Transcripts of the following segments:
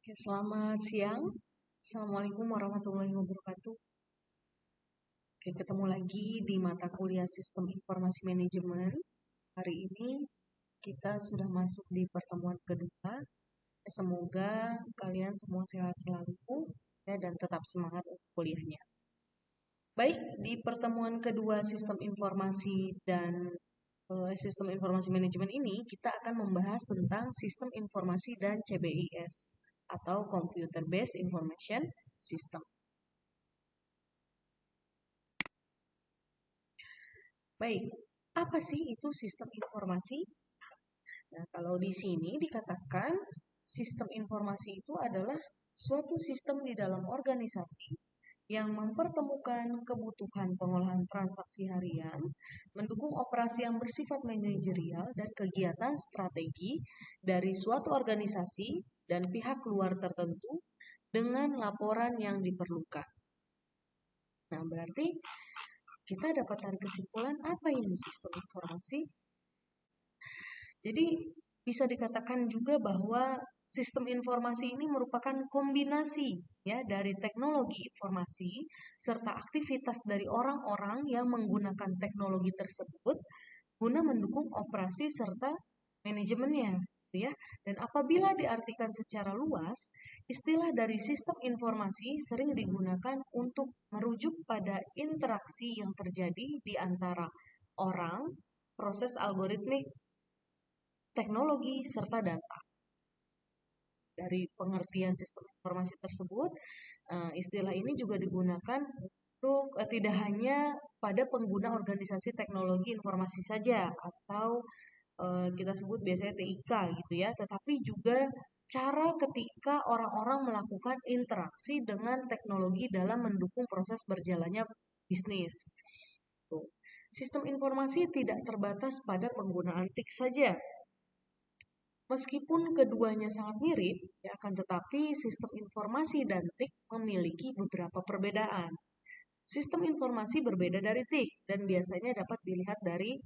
Oke, selamat siang. Assalamualaikum warahmatullahi wabarakatuh. Oke, ketemu lagi di mata kuliah Sistem Informasi Manajemen. Hari ini kita sudah masuk di pertemuan kedua. Semoga kalian semua sehat selalu ya, dan tetap semangat untuk kuliahnya. Baik, di pertemuan kedua Sistem Informasi dan Sistem Informasi Manajemen ini kita akan membahas tentang Sistem Informasi dan CBIS atau Computer Based Information System. Baik, apa sih itu sistem informasi? Nah, kalau di sini dikatakan sistem informasi itu adalah suatu sistem di dalam organisasi yang mempertemukan kebutuhan pengolahan transaksi harian, mendukung operasi yang bersifat manajerial dan kegiatan strategi dari suatu organisasi dan pihak luar tertentu dengan laporan yang diperlukan. Nah, berarti kita dapat tarik kesimpulan apa ini sistem informasi? Jadi bisa dikatakan juga bahwa sistem informasi ini merupakan kombinasi ya dari teknologi informasi serta aktivitas dari orang-orang yang menggunakan teknologi tersebut guna mendukung operasi serta manajemennya, gitu ya. Dan apabila diartikan secara luas, istilah dari sistem informasi sering digunakan untuk merujuk pada interaksi yang terjadi di antara orang, proses algoritmik, teknologi, serta data. Dari pengertian sistem informasi tersebut, istilah ini juga digunakan untuk tidak hanya pada pengguna organisasi teknologi informasi saja atau kita sebut biasanya TIK gitu ya, tetapi juga cara ketika orang-orang melakukan interaksi dengan teknologi dalam mendukung proses berjalannya bisnis. Tuh. Sistem informasi tidak terbatas pada penggunaan TIK saja. Meskipun keduanya sangat mirip, ya, akan tetapi sistem informasi dan TIK memiliki beberapa perbedaan. Sistem informasi berbeda dari TIK dan biasanya dapat dilihat dari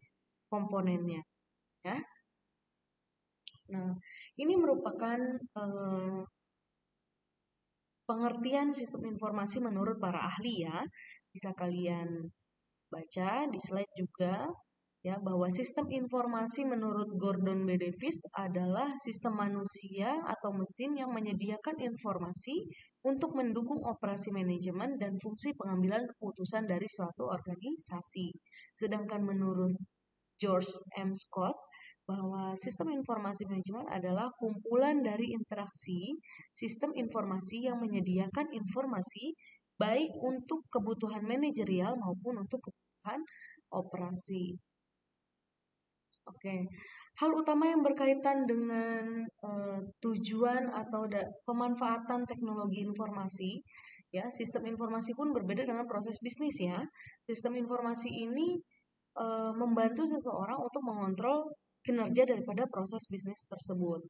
komponennya. Ya. Nah, ini merupakan pengertian sistem informasi menurut para ahli ya. Bisa kalian baca di slide juga ya bahwa sistem informasi menurut Gordon B. Davis adalah sistem manusia atau mesin yang menyediakan informasi untuk mendukung operasi manajemen dan fungsi pengambilan keputusan dari suatu organisasi. Sedangkan menurut George M. Scott bahwa sistem informasi manajemen adalah kumpulan dari interaksi sistem informasi yang menyediakan informasi baik untuk kebutuhan manajerial maupun untuk kebutuhan operasi. Oke, hal utama yang berkaitan dengan tujuan atau pemanfaatan teknologi informasi, ya sistem informasi pun berbeda dengan proses bisnis ya. Sistem informasi ini membantu seseorang untuk mengontrol kinerja daripada proses bisnis tersebut.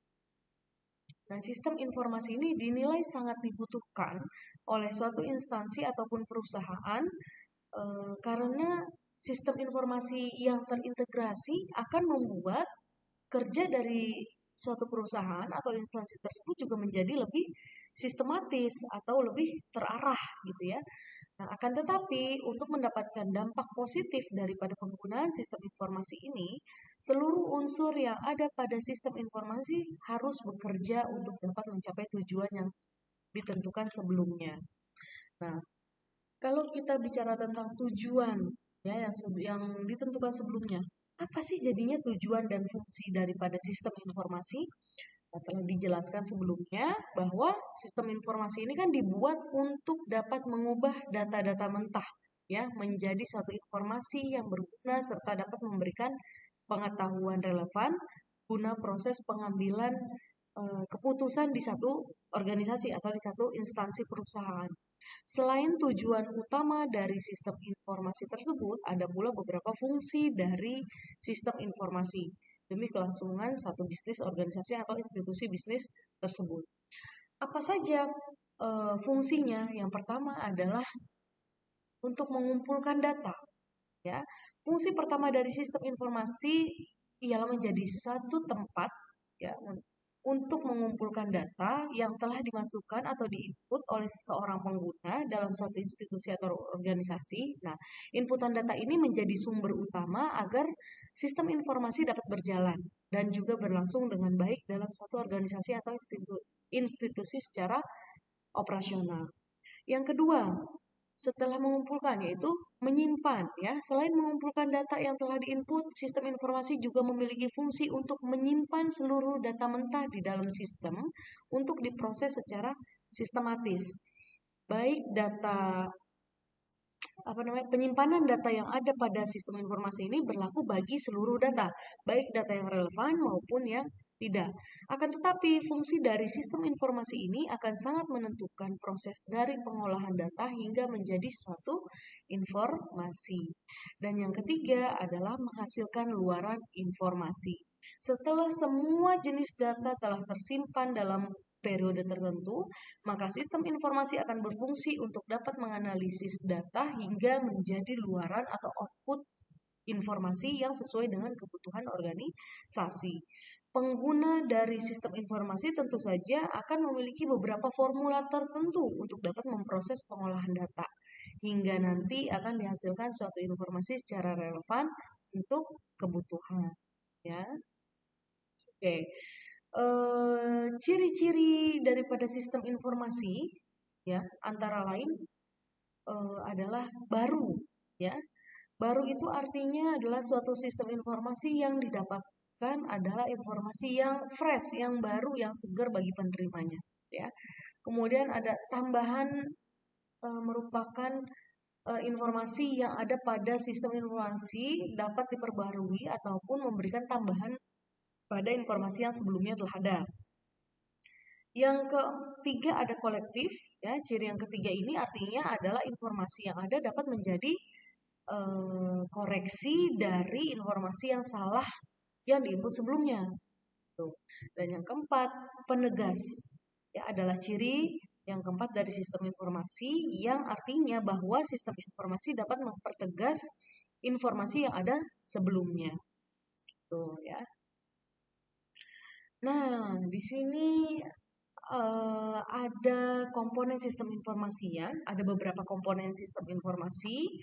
Nah, sistem informasi ini dinilai sangat dibutuhkan oleh suatu instansi ataupun perusahaan karena sistem informasi yang terintegrasi akan membuat kerja dari suatu perusahaan atau instansi tersebut juga menjadi lebih sistematis atau lebih terarah gitu ya. Nah, akan tetapi untuk mendapatkan dampak positif daripada penggunaan sistem informasi ini, seluruh unsur yang ada pada sistem informasi harus bekerja untuk dapat mencapai tujuan yang ditentukan sebelumnya. Nah, kalau kita bicara tentang tujuan ya yang ditentukan sebelumnya, apa sih jadinya tujuan dan fungsi daripada sistem informasi? Nah, telah dijelaskan sebelumnya bahwa sistem informasi ini kan dibuat untuk dapat mengubah data-data mentah ya menjadi satu informasi yang berguna serta dapat memberikan pengetahuan relevan guna proses pengambilan keputusan di satu organisasi atau di satu instansi perusahaan. Selain tujuan utama dari sistem informasi tersebut, ada pula beberapa fungsi dari sistem informasi demi kelangsungan satu bisnis, organisasi, atau institusi bisnis tersebut. Apa saja fungsinya? Yang pertama adalah untuk mengumpulkan data. Ya, fungsi pertama dari sistem informasi ialah menjadi satu tempat ya untuk mengumpulkan data yang telah dimasukkan atau diinput oleh seseorang pengguna dalam suatu institusi atau organisasi. Nah, inputan data ini menjadi sumber utama agar sistem informasi dapat berjalan dan juga berlangsung dengan baik dalam suatu organisasi atau institusi secara operasional. Yang kedua, setelah mengumpulkan yaitu menyimpan ya. Selain mengumpulkan data yang telah diinput, sistem informasi juga memiliki fungsi untuk menyimpan seluruh data mentah di dalam sistem untuk diproses secara sistematis. Baik data penyimpanan data yang ada pada sistem informasi ini berlaku bagi seluruh data, baik data yang relevan maupun yang tidak. Akan tetapi, fungsi dari sistem informasi ini akan sangat menentukan proses dari pengolahan data hingga menjadi suatu informasi. Dan yang ketiga adalah menghasilkan luaran informasi. Setelah semua jenis data telah tersimpan dalam periode tertentu, maka sistem informasi akan berfungsi untuk dapat menganalisis data hingga menjadi luaran atau output informasi yang sesuai dengan kebutuhan organisasi. Pengguna dari sistem informasi tentu saja akan memiliki beberapa formula tertentu untuk dapat memproses pengolahan data, hingga nanti akan dihasilkan suatu informasi secara relevan untuk kebutuhan. Ya, oke. Ciri-ciri daripada sistem informasi ya antara lain adalah baru ya. Baru itu artinya adalah suatu sistem informasi yang didapatkan adalah informasi yang fresh, yang baru, yang segar bagi penerimanya ya. Kemudian ada tambahan merupakan informasi yang ada pada sistem informasi dapat diperbarui ataupun memberikan tambahan pada informasi yang sebelumnya telah ada. Yang ketiga ada kolektif, ya. Ciri yang ketiga ini artinya adalah informasi yang ada dapat menjadi koreksi dari informasi yang salah yang diinput sebelumnya. Tuh. Dan yang keempat, penegas, ya adalah ciri yang keempat dari sistem informasi yang artinya bahwa sistem informasi dapat mempertegas informasi yang ada sebelumnya. Tuh ya. Nah, di sini ada komponen sistem informasinya, ada beberapa komponen sistem informasi,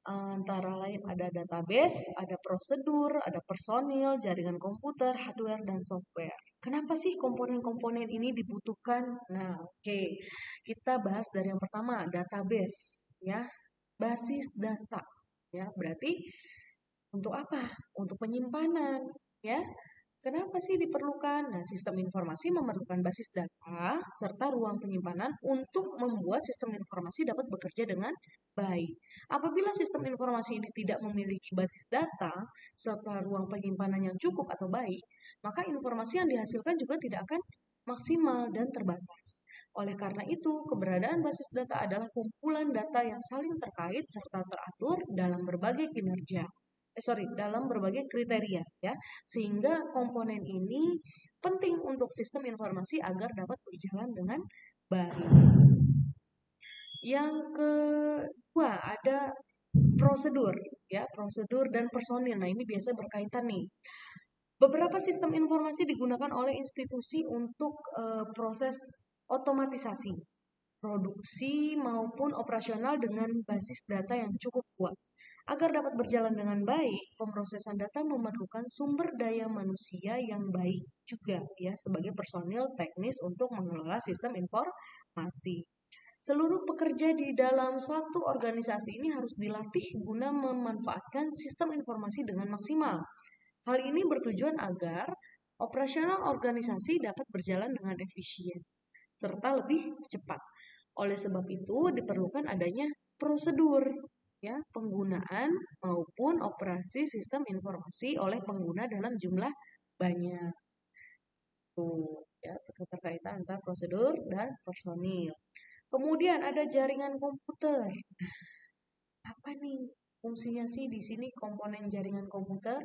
antara lain ada database, ada prosedur, ada personil, jaringan komputer, hardware, dan software. Kenapa sih komponen-komponen ini dibutuhkan? Nah, oke. Kita bahas dari yang pertama, database, ya. Basis data, ya. Berarti untuk apa? Untuk penyimpanan, ya. Kenapa sih diperlukan? Nah, sistem informasi memerlukan basis data serta ruang penyimpanan untuk membuat sistem informasi dapat bekerja dengan baik. Apabila sistem informasi ini tidak memiliki basis data serta ruang penyimpanan yang cukup atau baik, maka informasi yang dihasilkan juga tidak akan maksimal dan terbatas. Oleh karena itu, keberadaan basis data adalah kumpulan data yang saling terkait serta teratur dalam berbagai kinerja. Dalam berbagai kriteria ya, sehingga komponen ini penting untuk sistem informasi agar dapat berjalan dengan baik. Yang kedua ada prosedur ya, prosedur dan personil. Nah, ini biasa berkaitan nih. Beberapa sistem informasi digunakan oleh institusi untuk proses otomatisasi produksi maupun operasional dengan basis data yang cukup kuat. Agar dapat berjalan dengan baik, pemrosesan data memerlukan sumber daya manusia yang baik juga ya sebagai personil teknis untuk mengelola sistem informasi. Seluruh pekerja di dalam suatu organisasi ini harus dilatih guna memanfaatkan sistem informasi dengan maksimal. Hal ini bertujuan agar operasional organisasi dapat berjalan dengan efisien serta lebih cepat. Oleh sebab itu diperlukan adanya prosedur ya penggunaan maupun operasi sistem informasi oleh pengguna dalam jumlah banyak. Tuh, ya keterkaitan antara prosedur dan personil. Kemudian ada jaringan komputer. Apa nih fungsinya sih di sini komponen jaringan komputer?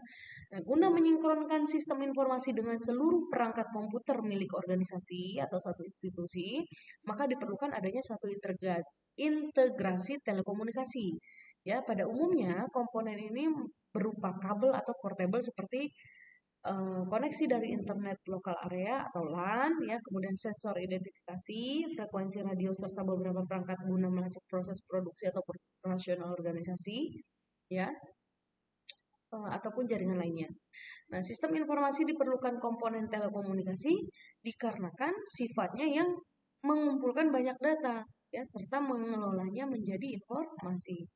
Nah, guna menyingkronkan sistem informasi dengan seluruh perangkat komputer milik organisasi atau satu institusi, maka diperlukan adanya satu integrasi telekomunikasi. Ya, pada umumnya komponen ini berupa kabel atau portable seperti koneksi dari internet lokal area atau LAN, ya, kemudian sensor identifikasi, frekuensi radio serta beberapa perangkat guna melacak proses produksi atau operasional organisasi, ya, ataupun jaringan lainnya. Nah, sistem informasi diperlukan komponen telekomunikasi dikarenakan sifatnya yang mengumpulkan banyak data, ya, serta mengelolanya menjadi informasi.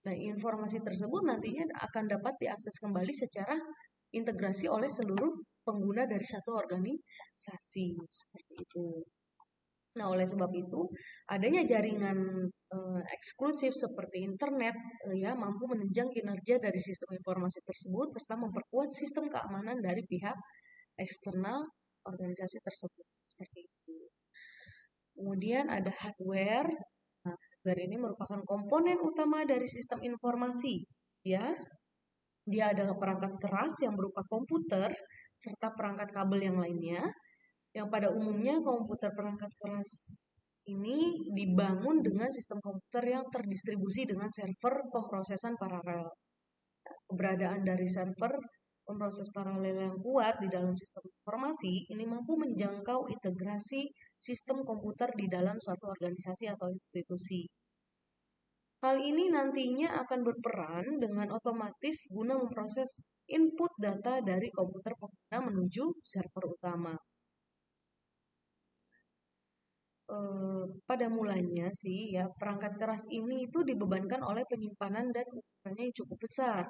Nah, informasi tersebut nantinya akan dapat diakses kembali secara integrasi oleh seluruh pengguna dari satu organisasi, seperti itu. Nah, oleh sebab itu, adanya jaringan eksklusif seperti internet ya mampu menunjang kinerja dari sistem informasi tersebut serta memperkuat sistem keamanan dari pihak eksternal organisasi tersebut. Seperti itu. Kemudian ada hardware. Nah, hardware ini merupakan komponen utama dari sistem informasi, ya. Dia adalah perangkat keras yang berupa komputer serta perangkat kabel yang lainnya, yang pada umumnya komputer perangkat keras ini dibangun dengan sistem komputer yang terdistribusi dengan server pemrosesan paralel. Keberadaan dari server pemroses paralel yang kuat di dalam sistem informasi ini mampu menjangkau integrasi sistem komputer di dalam suatu organisasi atau institusi. Hal ini nantinya akan berperan dengan otomatis guna memproses input data dari komputer pengguna menuju server utama. Pada mulanya sih ya perangkat keras ini itu dibebankan oleh penyimpanan dan ukurannya yang cukup besar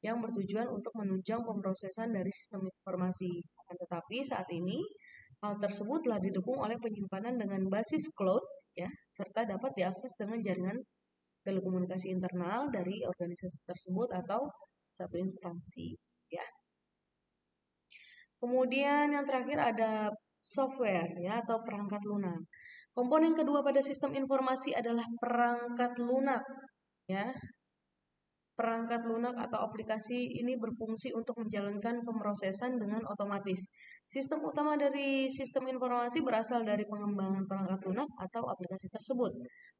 yang bertujuan untuk menunjang pemrosesan dari sistem informasi. Akan tetapi saat ini hal tersebut telah didukung oleh penyimpanan dengan basis cloud ya serta dapat diakses dengan jaringan telekomunikasi internal dari organisasi tersebut atau satu instansi ya. Kemudian yang terakhir ada software ya atau perangkat lunak. Komponen kedua pada sistem informasi adalah perangkat lunak ya. Perangkat lunak atau aplikasi ini berfungsi untuk menjalankan pemrosesan dengan otomatis. Sistem utama dari sistem informasi berasal dari pengembangan perangkat lunak atau aplikasi tersebut.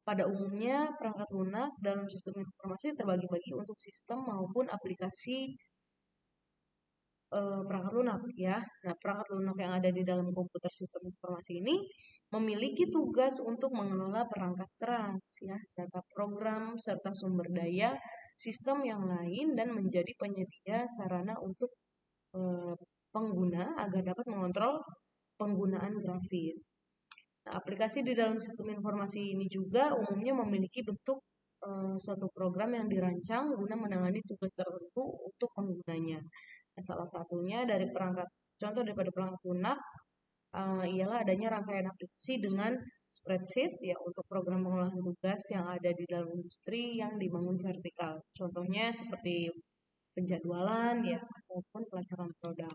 Pada umumnya, perangkat lunak dalam sistem informasi terbagi-bagi untuk sistem maupun aplikasi perangkat lunak ya. Nah, perangkat lunak yang ada di dalam komputer sistem informasi ini memiliki tugas untuk mengelola perangkat keras ya, data program serta sumber daya sistem yang lain dan menjadi penyedia sarana untuk pengguna agar dapat mengontrol penggunaan grafis. Nah, aplikasi di dalam sistem informasi ini juga umumnya memiliki bentuk suatu program yang dirancang guna menangani tugas tertentu untuk penggunanya. Nah, salah satunya dari perangkat contoh daripada perangkat lunak ialah adanya rangkaian aplikasi dengan spreadsheet ya untuk program pengolahan tugas yang ada di dalam industri yang dibangun vertikal. Contohnya seperti penjadwalan ya ataupun pelacakan produk.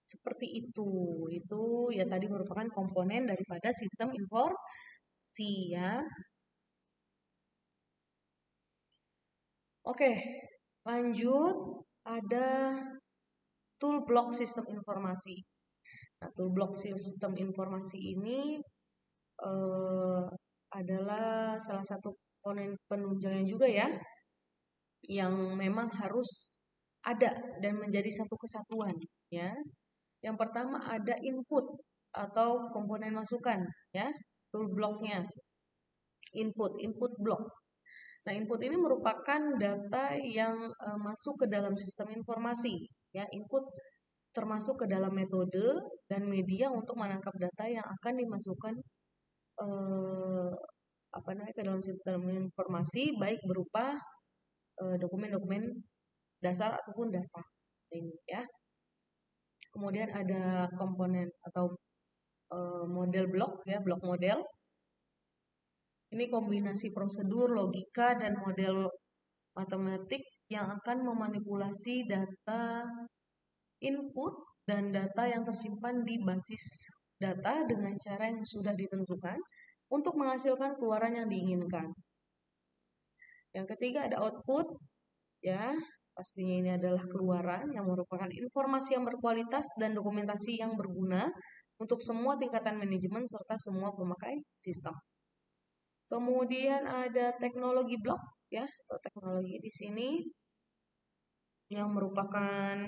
Seperti itu. Itu ya tadi merupakan komponen daripada sistem informasi ya. Oke, lanjut ada tool block sistem informasi. Nah, tool block sistem informasi ini adalah salah satu komponen penunjangnya juga ya, yang memang harus ada dan menjadi satu kesatuan ya. Yang pertama ada input atau komponen masukan ya, tool blocknya input block. Nah, input ini merupakan data yang masuk ke dalam sistem informasi ya, input termasuk ke dalam metode dan media untuk menangkap data yang akan dimasukkan ke dalam sistem informasi baik berupa dokumen-dokumen dasar ataupun data ini ya. Kemudian ada komponen atau model blok ya, blok model. Ini kombinasi prosedur, logika dan model matematik yang akan memanipulasi data input dan data yang tersimpan di basis data dengan cara yang sudah ditentukan untuk menghasilkan keluaran yang diinginkan. Yang ketiga ada output, ya pastinya ini adalah keluaran yang merupakan informasi yang berkualitas dan dokumentasi yang berguna untuk semua tingkatan manajemen serta semua pemakai sistem. Kemudian ada teknologi blok, ya atau teknologi di sini yang merupakan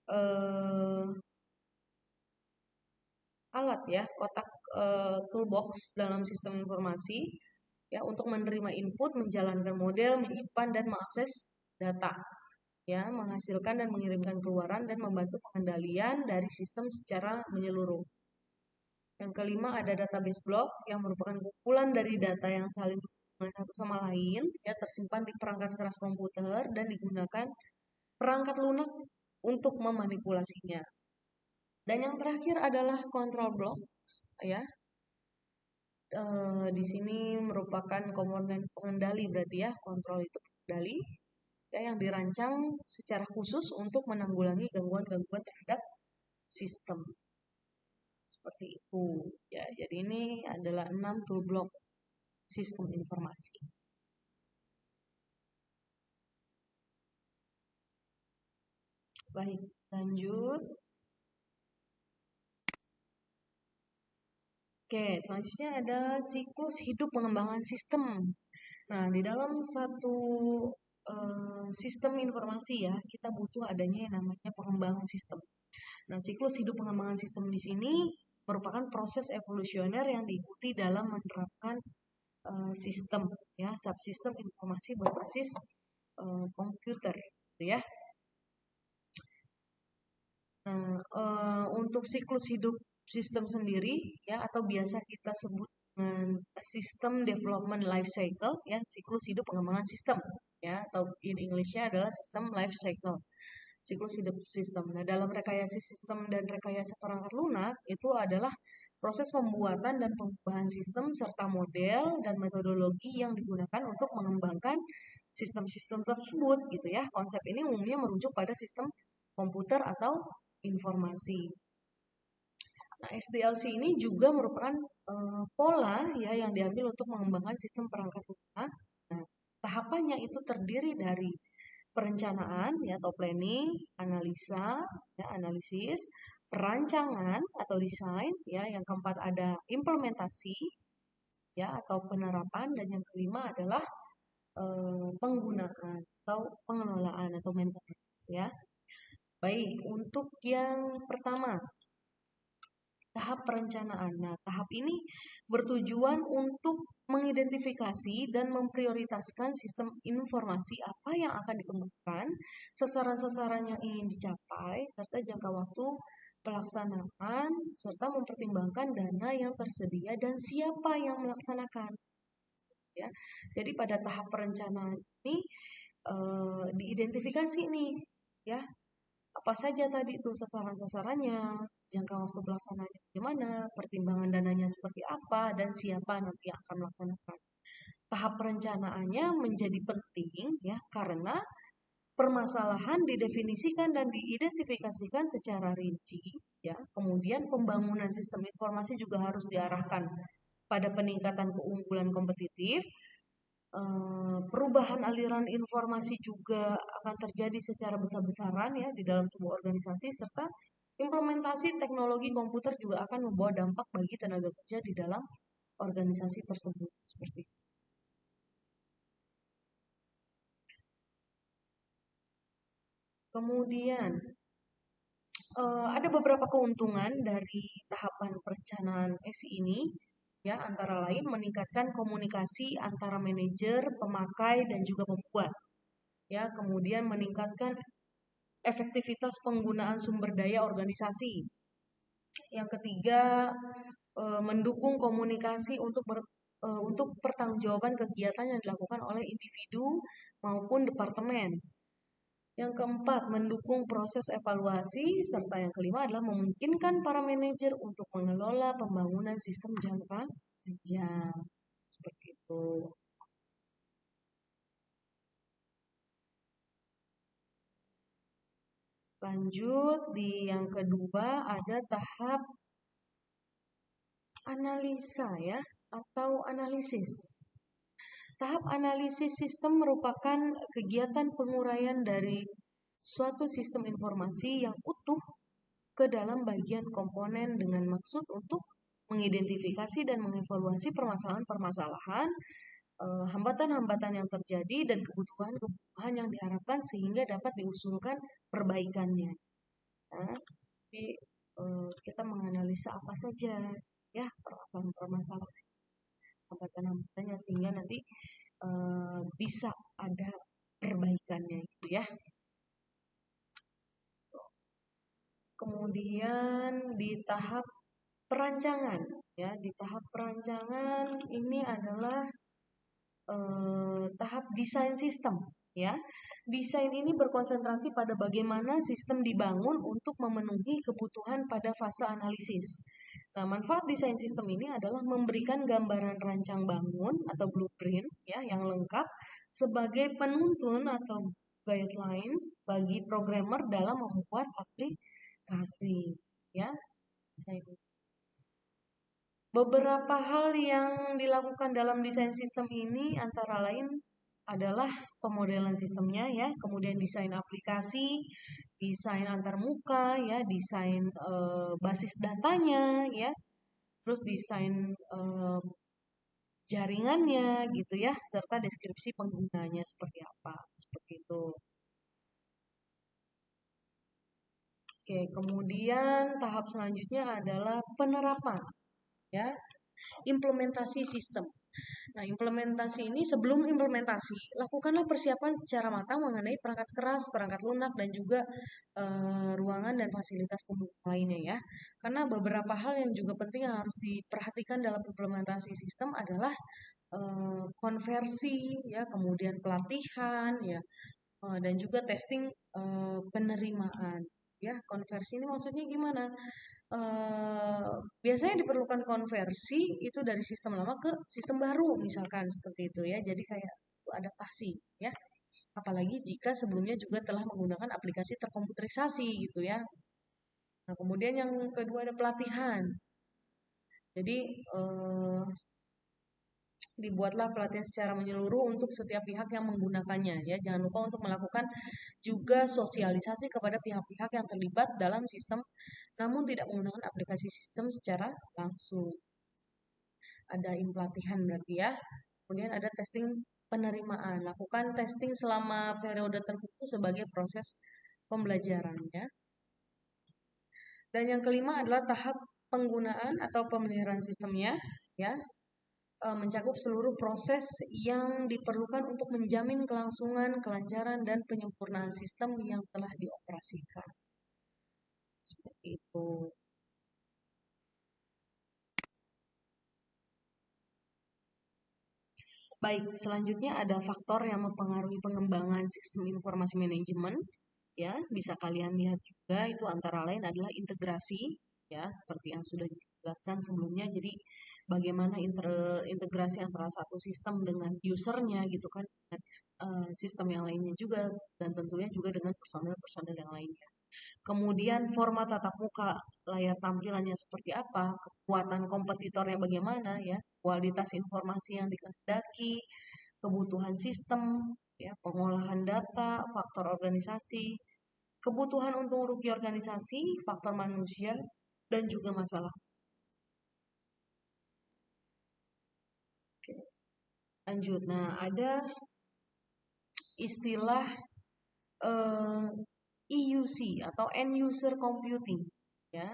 eh, alat ya, kotak toolbox dalam sistem informasi ya untuk menerima input, menjalankan model, menyimpan dan mengakses data ya, menghasilkan dan mengirimkan keluaran dan membantu pengendalian dari sistem secara menyeluruh. Yang kelima ada database block yang merupakan kumpulan dari data yang saling berhubungan satu sama lain ya, tersimpan di perangkat keras komputer dan digunakan perangkat lunak untuk memanipulasinya. Dan yang terakhir adalah control block ya. Di sini merupakan komponen pengendali berarti ya, kontrol itu pengendali ya yang dirancang secara khusus untuk menanggulangi gangguan-gangguan terhadap sistem. Seperti itu ya. Jadi ini adalah 6 tool block sistem informasi. Baik, lanjut. Oke, selanjutnya ada siklus hidup pengembangan sistem. Nah, di dalam satu sistem informasi ya, kita butuh adanya yang namanya pengembangan sistem. Nah, siklus hidup pengembangan sistem di sini merupakan proses evolusioner yang diikuti dalam menerapkan sistem ya, subsistem informasi berbasis komputer, gitu ya. Nah, untuk siklus hidup sistem sendiri ya atau biasa kita sebut dengan sistem development life cycle ya, siklus hidup pengembangan sistem ya, atau in English-nya adalah sistem life cycle. Siklus hidup sistem. Nah, dalam rekayasa sistem dan rekayasa perangkat lunak itu adalah proses pembuatan dan pengubahan sistem serta model dan metodologi yang digunakan untuk mengembangkan sistem-sistem tersebut gitu ya. Konsep ini umumnya merujuk pada sistem komputer atau informasi. Nah, SDLC ini juga merupakan pola ya yang diambil untuk mengembangkan sistem perangkat lunak. Nah, tahapannya itu terdiri dari perencanaan ya atau planning, analisa, ya, analisis, perancangan atau desain, ya, yang keempat ada implementasi, ya atau penerapan, dan yang kelima adalah penggunaan atau pengelolaan atau maintenance, ya. Baik, untuk yang pertama tahap perencanaan. Nah, tahap ini bertujuan untuk mengidentifikasi dan memprioritaskan sistem informasi apa yang akan dikembangkan, sasaran-sasaran yang ingin dicapai, serta jangka waktu pelaksanaan, serta mempertimbangkan dana yang tersedia dan siapa yang melaksanakan. Ya, jadi pada tahap perencanaan ini diidentifikasi nih, ya apa saja tadi itu sasaran-sasarannya, jangka waktu pelaksanaannya bagaimana, pertimbangan dananya seperti apa, dan siapa nanti yang akan melaksanakan. Tahap perencanaannya menjadi penting ya karena permasalahan didefinisikan dan diidentifikasikan secara rinci ya. Kemudian pembangunan sistem informasi juga harus diarahkan pada peningkatan keunggulan kompetitif. Perubahan aliran informasi juga akan terjadi secara besar-besaran ya di dalam sebuah organisasi, serta implementasi teknologi komputer juga akan membawa dampak bagi tenaga kerja di dalam organisasi tersebut seperti itu. Kemudian ada beberapa keuntungan dari tahapan perencanaan SI ini ya, antara lain meningkatkan komunikasi antara manajer, pemakai dan juga pembuat. Ya, kemudian meningkatkan efektivitas penggunaan sumber daya organisasi. Yang ketiga, mendukung komunikasi untuk pertanggungjawaban kegiatan yang dilakukan oleh individu maupun departemen. Yang keempat, mendukung proses evaluasi, serta yang kelima adalah memungkinkan para manajer untuk mengelola pembangunan sistem jangka panjang. Seperti itu. Lanjut, di yang kedua ada tahap analisa ya atau analisis. Tahap analisis sistem merupakan kegiatan penguraian dari suatu sistem informasi yang utuh ke dalam bagian komponen dengan maksud untuk mengidentifikasi dan mengevaluasi permasalahan-permasalahan, hambatan-hambatan yang terjadi dan kebutuhan-kebutuhan yang diharapkan sehingga dapat diusulkan perbaikannya. Nah, jadi kita menganalisa apa saja ya permasalahan-permasalahan hambatan-hambatannya sehingga nanti bisa ada perbaikannya gitu ya. Kemudian di tahap perancangan ya, di tahap perancangan ini adalah tahap desain sistem ya. Desain ini berkonsentrasi pada bagaimana sistem dibangun untuk memenuhi kebutuhan pada fase analisis. Nah, manfaat desain sistem ini adalah memberikan gambaran rancang bangun atau blueprint ya yang lengkap sebagai penuntun atau guidelines bagi programmer dalam membuat aplikasi ya. Desain. Beberapa hal yang dilakukan dalam desain sistem ini antara lain adalah pemodelan sistemnya ya, kemudian desain aplikasi, desain antarmuka ya, desain basis datanya ya, terus desain jaringannya gitu ya, serta deskripsi penggunanya seperti apa, seperti itu. Oke, kemudian tahap selanjutnya adalah penerapan ya, implementasi sistem. Nah, implementasi ini sebelum implementasi, lakukanlah persiapan secara matang mengenai perangkat keras, perangkat lunak, dan juga ruangan dan fasilitas pendukung lainnya ya. Karena beberapa hal yang juga penting yang harus diperhatikan dalam implementasi sistem adalah konversi ya, kemudian pelatihan ya, dan juga testing penerimaan. Ya, konversi ini maksudnya gimana? Biasanya diperlukan konversi itu dari sistem lama ke sistem baru misalkan seperti itu ya. Jadi kayak adaptasi ya. Apalagi jika sebelumnya juga telah menggunakan aplikasi terkomputerisasi gitu ya. Nah, kemudian yang kedua ada pelatihan. Jadi dibuatlah pelatihan secara menyeluruh untuk setiap pihak yang menggunakannya ya. Jangan lupa untuk melakukan juga sosialisasi kepada pihak-pihak yang terlibat dalam sistem namun tidak menggunakan aplikasi sistem secara langsung. Ada pelatihan berarti ya. Kemudian ada testing penerimaan. Lakukan testing selama periode tertentu sebagai proses pembelajaran ya. Dan yang kelima adalah tahap penggunaan atau pemeliharaan sistemnya ya. Mencakup seluruh proses yang diperlukan untuk menjamin kelangsungan, kelancaran, dan penyempurnaan sistem yang telah dioperasikan. Seperti itu. Baik, selanjutnya ada faktor yang mempengaruhi pengembangan sistem informasi manajemen. Ya, bisa kalian lihat juga itu antara lain adalah integrasi, ya, seperti yang sudah dijelaskan sebelumnya. Jadi, bagaimana integrasi antara satu sistem dengan usernya gitu kan, dan sistem yang lainnya juga, dan tentunya juga dengan personel-personel yang lainnya. Kemudian format tatap muka layar tampilannya seperti apa, kekuatan kompetitornya bagaimana ya, kualitas informasi yang dikehendaki, kebutuhan sistem, ya, pengolahan data, faktor organisasi, kebutuhan untung rugi organisasi, faktor manusia, dan juga masalah. Oke, lanjut. Nah, ada istilah EUC atau End User Computing, ya.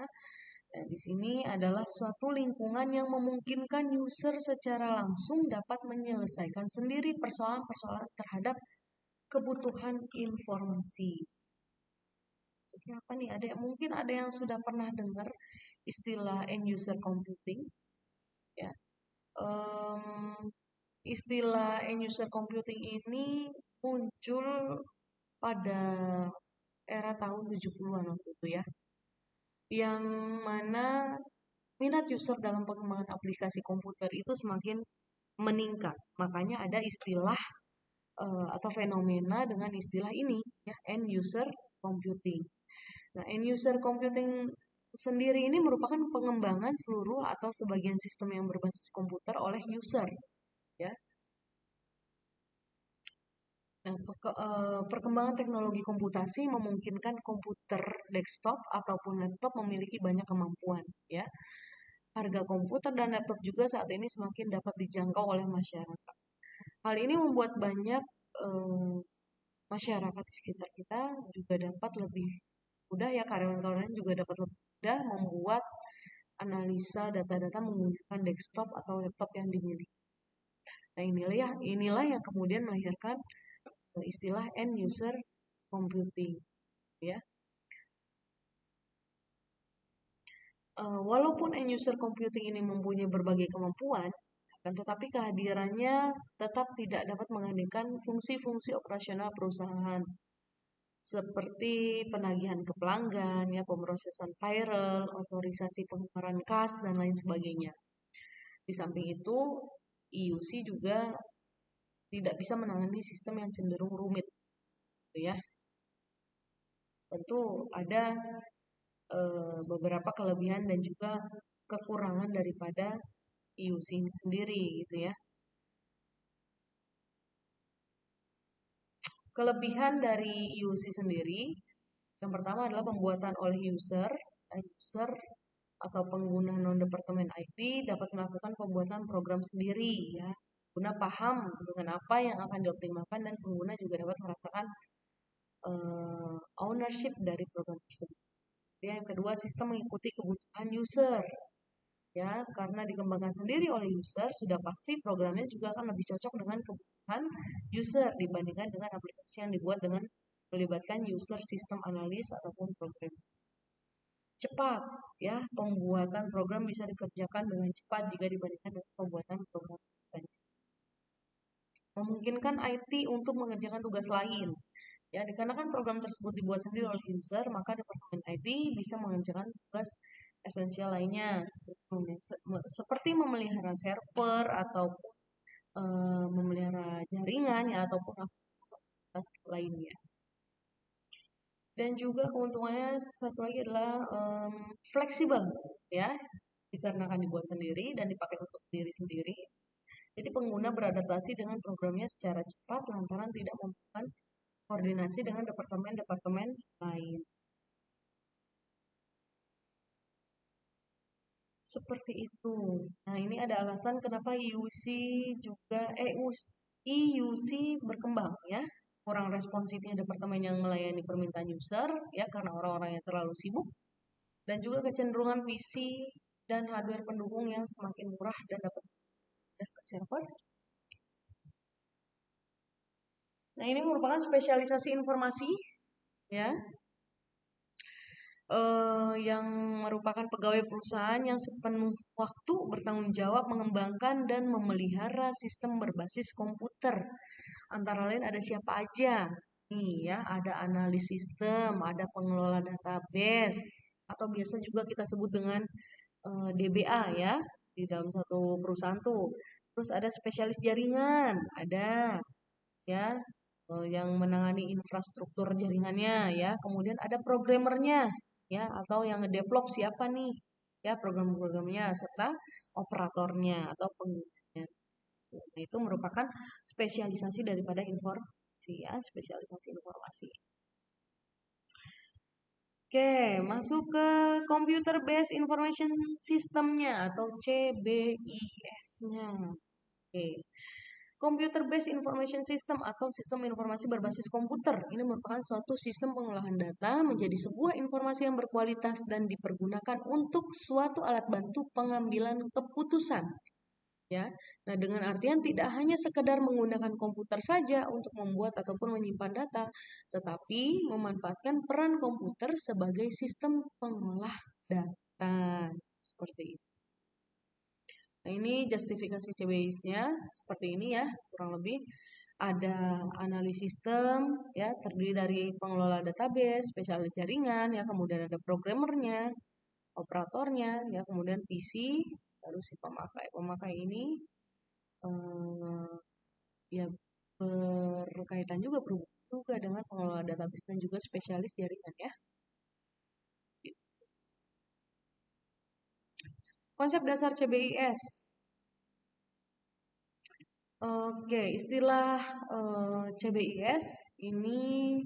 Dan di sini adalah suatu lingkungan yang memungkinkan user secara langsung dapat menyelesaikan sendiri persoalan-persoalan terhadap kebutuhan informasi. Maksudnya apa nih? Mungkin ada yang sudah pernah dengar istilah end user computing, ya. Istilah end user computing ini muncul pada era tahun 70-an waktu itu ya. Yang mana minat user dalam pengembangan aplikasi komputer itu semakin meningkat. Makanya ada istilah atau fenomena dengan istilah ini ya, end user computing. Nah, end user computing sendiri ini merupakan pengembangan seluruh atau sebagian sistem yang berbasis komputer oleh user ya. Nah, perkembangan teknologi komputasi memungkinkan komputer desktop ataupun laptop memiliki banyak kemampuan ya. Harga komputer dan laptop juga saat ini semakin dapat dijangkau oleh masyarakat. Hal ini membuat banyak masyarakat di sekitar kita juga dapat lebih mudah ya, karyawan-karyawan juga dapat lebih mudah membuat analisa data-data menggunakan desktop atau laptop yang dimiliki. Nah, inilah yang kemudian melahirkan istilah end user computing, ya. Walaupun end user computing ini mempunyai berbagai kemampuan, akan tetapi kehadirannya tetap tidak dapat menggantikan fungsi-fungsi operasional perusahaan seperti penagihan ke pelanggan, ya, pemrosesan payroll, otorisasi pengeluaran kas, dan lain sebagainya. Di samping itu, IUC juga tidak bisa menangani sistem yang cenderung rumit, gitu ya. Tentu ada beberapa kelebihan dan juga kekurangan daripada IUC ini sendiri, gitu ya. Kelebihan dari IUC sendiri, yang pertama adalah pembuatan oleh user atau pengguna non-departemen IT dapat melakukan pembuatan program sendiri, ya. Pengguna paham dengan apa yang akan dioptimalkan dan pengguna juga dapat merasakan ownership dari program tersebut. Yang kedua, sistem mengikuti kebutuhan user. Ya, karena dikembangkan sendiri oleh user, sudah pasti programnya juga akan lebih cocok dengan kebutuhan user dibandingkan dengan aplikasi yang dibuat dengan melibatkan user sistem analis ataupun program. Cepat, ya, pembuatan program bisa dikerjakan dengan cepat jika dibandingkan dengan pembuatan program biasanya. Memungkinkan IT untuk mengerjakan tugas lain. Ya, dikarenakan program tersebut dibuat sendiri oleh user, maka departemen IT bisa mengerjakan tugas esensial lainnya seperti memelihara server ataupun memelihara jaringan, ya, ataupun aktivitas lainnya. Dan juga keuntungannya satu lagi adalah fleksibel, ya, dikarenakan dibuat sendiri dan dipakai untuk diri sendiri. Jadi pengguna beradaptasi dengan programnya secara cepat lantaran tidak membutuhkan koordinasi dengan departemen-departemen lain. Seperti itu. Nah, ini ada alasan kenapa IUC berkembang, ya. Kurang responsifnya departemen yang melayani permintaan user, ya, karena orang-orang yang terlalu sibuk, dan juga kecenderungan PC dan hardware pendukung yang semakin murah dan dapat mudah ke server. Nah, ini merupakan spesialisasi informasi, ya, yang merupakan pegawai perusahaan yang sepenuh waktu bertanggung jawab mengembangkan dan memelihara sistem berbasis komputer. Antara lain ada siapa aja? Nih, ya, ada analis sistem, ada pengelola database, atau biasa juga kita sebut dengan DBA, ya, di dalam satu perusahaan tuh. Terus ada spesialis jaringan, ada, ya, yang menangani infrastruktur jaringannya, ya. Kemudian ada programmernya, ya, atau yang ngedevelop siapa nih, ya, program-programnya, serta operatornya atau penggunanya. Nah, itu merupakan spesialisasi daripada informasi, ya, spesialisasi informasi. Oke, masuk ke Computer Based Information System-nya atau CBIS-nya. Oke. Computer Based Information System atau sistem informasi berbasis komputer. Ini merupakan suatu sistem pengolahan data menjadi sebuah informasi yang berkualitas dan dipergunakan untuk suatu alat bantu pengambilan keputusan. Ya. Nah, dengan artian tidak hanya sekedar menggunakan komputer saja untuk membuat ataupun menyimpan data, tetapi memanfaatkan peran komputer sebagai sistem pengolah data. Seperti itu. Nah, ini justifikasi CBIS-nya seperti ini, ya, kurang lebih. Ada analis sistem, ya, terdiri dari pengelola database, spesialis jaringan, ya, kemudian ada programmernya, operatornya, ya, kemudian PC, baru si pemakai. Pemakai ini ya berkaitan juga, berhubungan juga dengan pengelola database dan juga spesialis jaringan, ya. Konsep dasar CBIS. Oke, istilah CBIS ini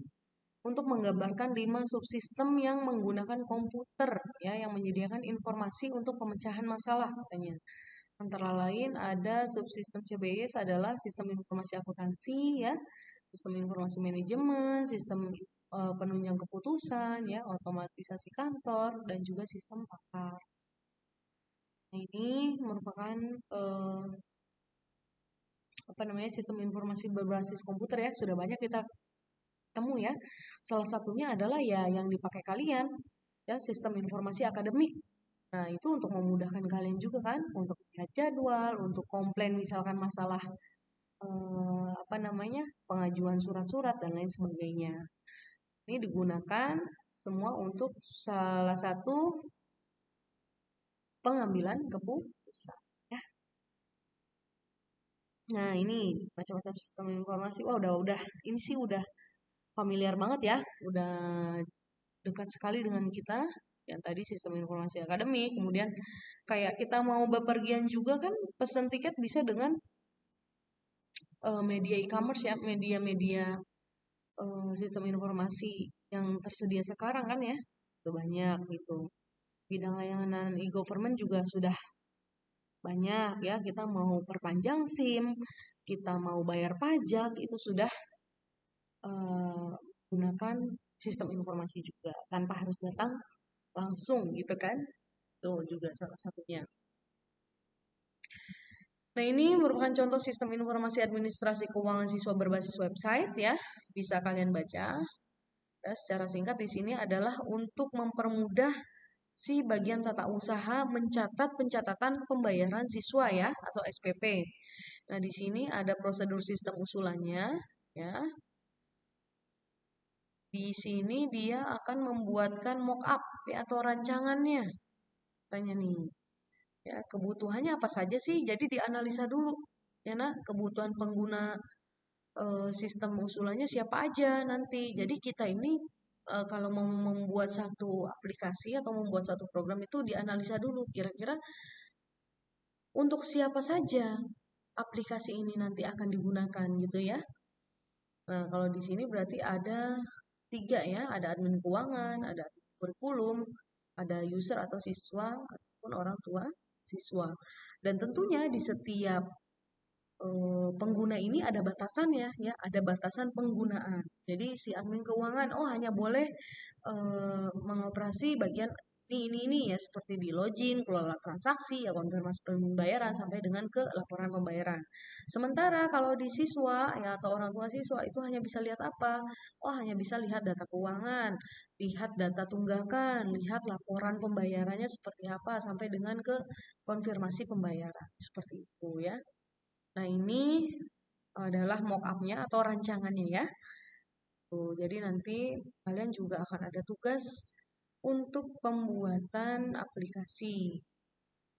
untuk menggambarkan 5 subsistem yang menggunakan komputer, ya, yang menyediakan informasi untuk pemecahan masalah katanya. Antara lain ada subsistem CBIS adalah sistem informasi akuntansi, ya, sistem informasi manajemen, sistem penunjang keputusan, ya, otomatisasi kantor, dan juga sistem pakar. Nah, ini merupakan sistem informasi berbasis komputer ya, sudah banyak kita temu ya. Salah satunya adalah ya yang dipakai kalian, ya, sistem informasi akademik. Nah, itu untuk memudahkan kalian juga kan, untuk lihat jadwal, untuk komplain misalkan masalah pengajuan surat-surat dan lain sebagainya. Ini digunakan semua untuk salah satu pengambilan keputusan. Ya. Nah, ini macam-macam sistem informasi. Wah, udah ini sih udah familiar banget ya, udah dekat sekali dengan kita. Yang tadi sistem informasi akademik, kemudian kayak kita mau bepergian juga kan, pesan tiket bisa dengan media e-commerce ya, media-media sistem informasi yang tersedia sekarang kan ya, udah banyak gitu. Bidang layanan e-government juga sudah banyak ya, kita mau perpanjang SIM, kita mau bayar pajak, itu sudah gunakan sistem informasi juga, tanpa harus datang langsung gitu kan. Itu juga salah satunya. Nah, ini merupakan contoh sistem informasi administrasi keuangan siswa berbasis website ya. Bisa kalian baca. Ya, secara singkat di sini adalah untuk mempermudah si bagian tata usaha mencatat pencatatan pembayaran siswa ya, atau SPP. Nah, di sini ada prosedur sistem usulannya ya. Di sini dia akan membuatkan mockup ya, atau rancangannya. Tanya nih. Ya, kebutuhannya apa saja sih? Jadi dianalisa dulu. Ya, nah, kebutuhan pengguna sistem usulannya siapa aja nanti. Jadi kita ini kalau mau membuat satu aplikasi atau membuat satu program itu dianalisa dulu kira-kira untuk siapa saja aplikasi ini nanti akan digunakan gitu ya. Nah, kalau di sini berarti ada 3 ya, ada admin keuangan, ada admin kurikulum, ada user atau siswa ataupun orang tua siswa. Dan tentunya di setiap pengguna ini ada batasannya ya, ada batasan penggunaan. Jadi si admin keuangan hanya boleh mengoperasi bagian ini ya, seperti di login, kelola transaksi, ya, konfirmasi pembayaran sampai dengan ke laporan pembayaran. Sementara kalau di siswa ya atau orang tua siswa itu hanya bisa lihat apa? Hanya bisa lihat data keuangan, lihat data tunggakan, lihat laporan pembayarannya seperti apa sampai dengan ke konfirmasi pembayaran. Seperti itu ya. Nah, ini adalah mock-up-nya atau rancangannya ya. Tuh, jadi nanti kalian juga akan ada tugas untuk pembuatan aplikasi.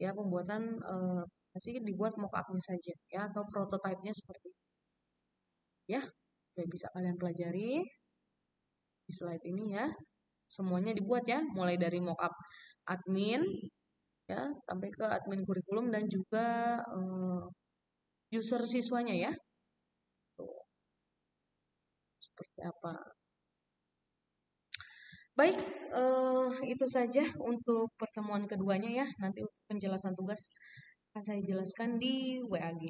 Ya, pembuatan aplikasi dibuat mock-up-nya saja ya, atau prototipe-nya seperti itu. Ya, bisa kalian pelajari di slide ini ya. Semuanya dibuat ya, mulai dari mock-up admin ya sampai ke admin kurikulum dan juga user siswanya ya. Tuh, seperti apa. Baik, itu saja untuk pertemuan keduanya ya. Nanti untuk penjelasan tugas akan saya jelaskan di WAG.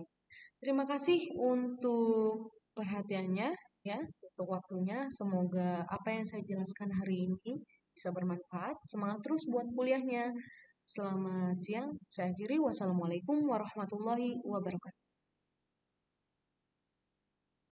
Terima kasih untuk perhatiannya ya, untuk waktunya. Semoga apa yang saya jelaskan hari ini bisa bermanfaat. Semangat terus buat kuliahnya. Selamat siang. Saya akhiri. Wassalamualaikum warahmatullahi wabarakatuh.